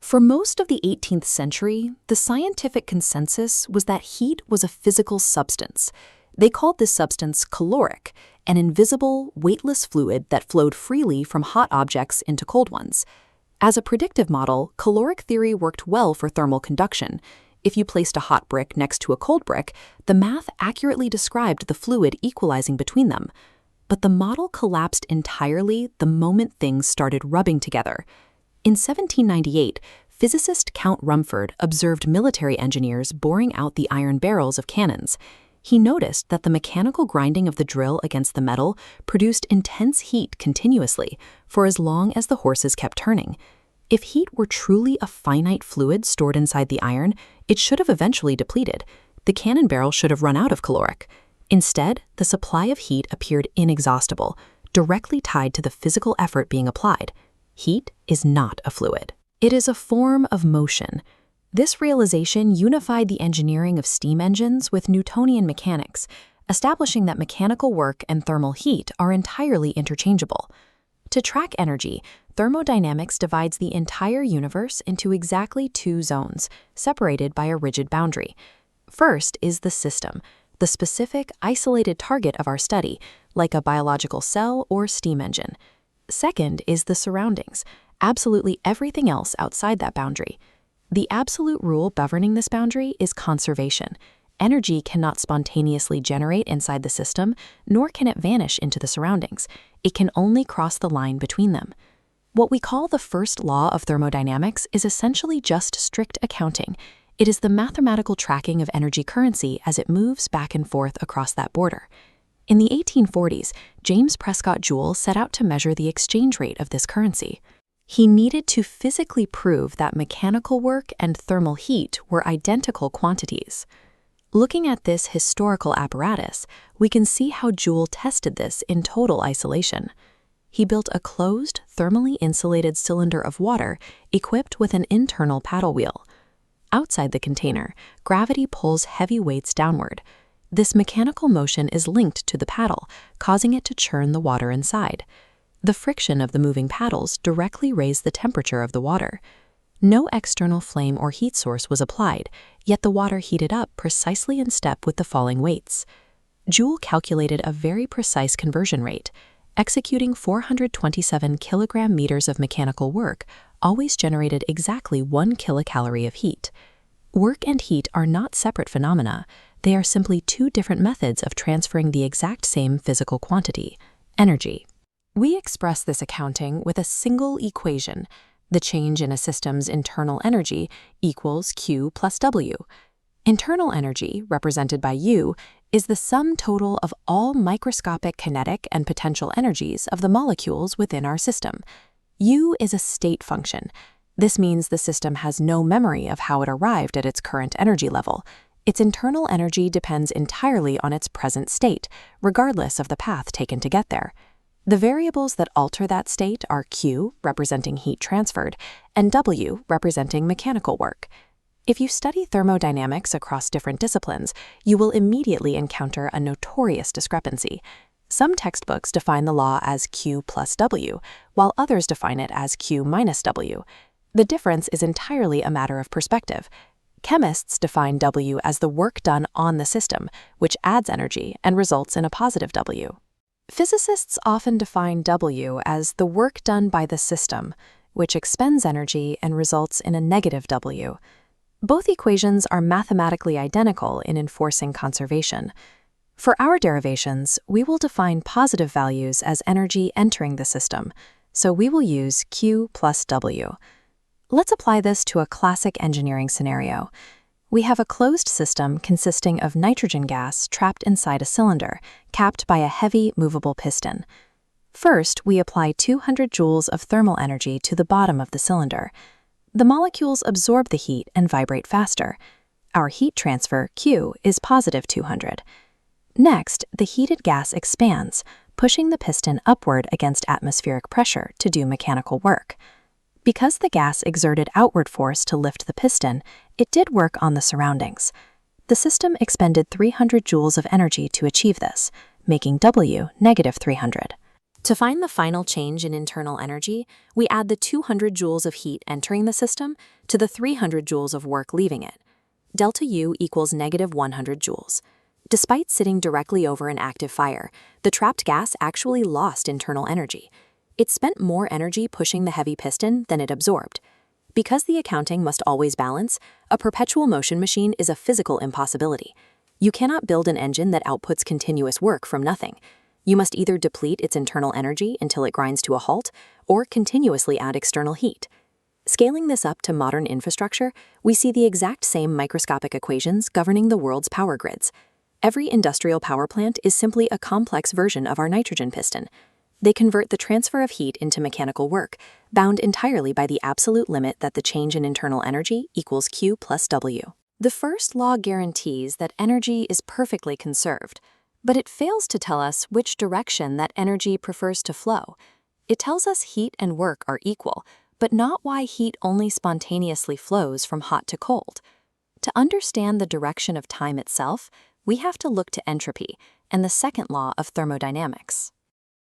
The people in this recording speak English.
For most of the 18th century, the scientific consensus was that heat was a physical substance. They called this substance caloric, an invisible, weightless fluid that flowed freely from hot objects into cold ones. As a predictive model, caloric theory worked well for thermal conduction. If you placed a hot brick next to a cold brick, the math accurately described the fluid equalizing between them. But the model collapsed entirely the moment things started rubbing together. In 1798, physicist Count Rumford observed military engineers boring out the iron barrels of cannons. He noticed that the mechanical grinding of the drill against the metal produced intense heat continuously for as long as the horses kept turning. If heat were truly a finite fluid stored inside the iron, it should have eventually depleted. The cannon barrel should have run out of caloric. Instead, the supply of heat appeared inexhaustible, directly tied to the physical effort being applied. Heat is not a fluid. It is a form of motion. This realization unified the engineering of steam engines with Newtonian mechanics, establishing that mechanical work and thermal heat are entirely interchangeable. To track energy, thermodynamics divides the entire universe into exactly two zones, separated by a rigid boundary. First is the system, the specific, isolated target of our study, like a biological cell or steam engine. Second is the surroundings, absolutely everything else outside that boundary. The absolute rule governing this boundary is conservation. Energy cannot spontaneously generate inside the system, nor can it vanish into the surroundings. It can only cross the line between them. What we call the first law of thermodynamics is essentially just strict accounting. It is the mathematical tracking of energy currency as it moves back and forth across that border. In the 1840s, James Prescott Joule set out to measure the exchange rate of this currency. He needed to physically prove that mechanical work and thermal heat were identical quantities. Looking at this historical apparatus, we can see how Joule tested this in total isolation. He built a closed, thermally insulated cylinder of water equipped with an internal paddle wheel. Outside the container, gravity pulls heavy weights downward. This mechanical motion is linked to the paddle, causing it to churn the water inside. The friction of the moving paddles directly raised the temperature of the water. No external flame or heat source was applied, yet the water heated up precisely in step with the falling weights. Joule calculated a very precise conversion rate. Executing 427 kilogram meters of mechanical work always generated exactly 1 kilocalorie of heat. Work and heat are not separate phenomena. They are simply two different methods of transferring the exact same physical quantity, energy. We express this accounting with a single equation. The change in a system's internal energy equals Q plus W. Internal energy, represented by U, is the sum total of all microscopic kinetic and potential energies of the molecules within our system. U is a state function. This means the system has no memory of how it arrived at its current energy level. Its internal energy depends entirely on its present state, regardless of the path taken to get there. The variables that alter that state are Q, representing heat transferred, and W, representing mechanical work. If you study thermodynamics across different disciplines, you will immediately encounter a notorious discrepancy. Some textbooks define the law as Q plus W, while others define it as Q minus W. The difference is entirely a matter of perspective. Chemists define W as the work done on the system, which adds energy and results in a positive W. Physicists often define W as the work done by the system, which expends energy and results in a negative W. Both equations are mathematically identical in enforcing conservation. For our derivations, we will define positive values as energy entering the system, so we will use Q plus W. Let's apply this to a classic engineering scenario. We have a closed system consisting of nitrogen gas trapped inside a cylinder, capped by a heavy, movable piston. First, we apply 200 joules of thermal energy to the bottom of the cylinder. The molecules absorb the heat and vibrate faster. Our heat transfer, Q, is positive 200. Next, the heated gas expands, pushing the piston upward against atmospheric pressure to do mechanical work. Because the gas exerted outward force to lift the piston, it did work on the surroundings. The system expended 300 joules of energy to achieve this, making W negative 300. To find the final change in internal energy, we add the 200 joules of heat entering the system to the 300 joules of work leaving it. Delta U equals negative 100 joules. Despite sitting directly over an active fire, the trapped gas actually lost internal energy. It spent more energy pushing the heavy piston than it absorbed. Because the accounting must always balance, a perpetual motion machine is a physical impossibility. You cannot build an engine that outputs continuous work from nothing. You must either deplete its internal energy until it grinds to a halt, or continuously add external heat. Scaling this up to modern infrastructure, we see the exact same microscopic equations governing the world's power grids. Every industrial power plant is simply a complex version of our nitrogen piston. They convert the transfer of heat into mechanical work, bound entirely by the absolute limit that the change in internal energy equals Q plus W. The first law guarantees that energy is perfectly conserved, but it fails to tell us which direction that energy prefers to flow. It tells us heat and work are equal, but not why heat only spontaneously flows from hot to cold. To understand the direction of time itself, we have to look to entropy and the second law of thermodynamics.